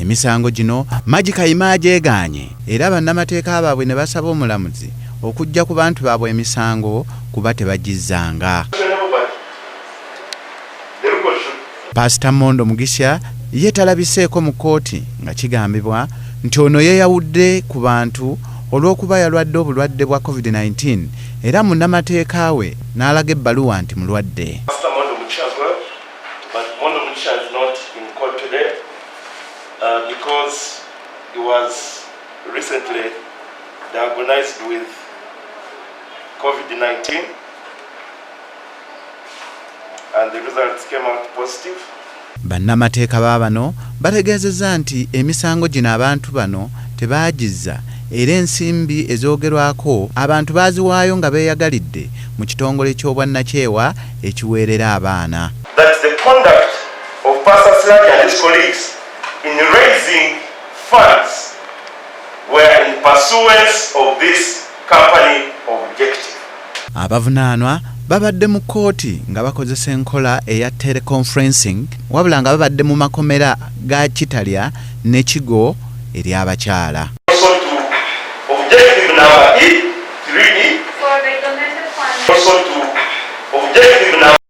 Emisango gino Magi Kayima agyeganye era bannamateeka baabwe ne basaba omulamuzi okujja ku bantu baabwe emisango kuba tebagizzanga. Pastor Mondo Mugisha ye talabiseeko mu kkooti nga kigambibwa nti ono yeeyawudde ku bantu olw'okuba yalwadde obulwadde bwa Covid-10 era munnamateeka we n'alaga ebbaluwa nti mulwadde. Pastor Mondo Mugisha as well, but Mondo Mugisha is not in court today because he was recently diagnosed with Covid-19 and the results came out positive. Bannamateeka baabano bategeezezza nti emisango gino abantu bano tebaagizza era ensimbi ezoogerwako abantu baaziwaayo nga beeyagalidde mu kitongole ky'obwannakyewa ekiweerera abaana. That the conduct of Pastor Slagi and his colleagues in raising funds were in pursuance of this company objective. Abavunaanwa babadde mu kkooti nga bakozesa enkola eya teleconferencing wabula nga babadde mu makomera ga Kitalya ne Kigo eri abakyala. Objective number 3E. Also to objective number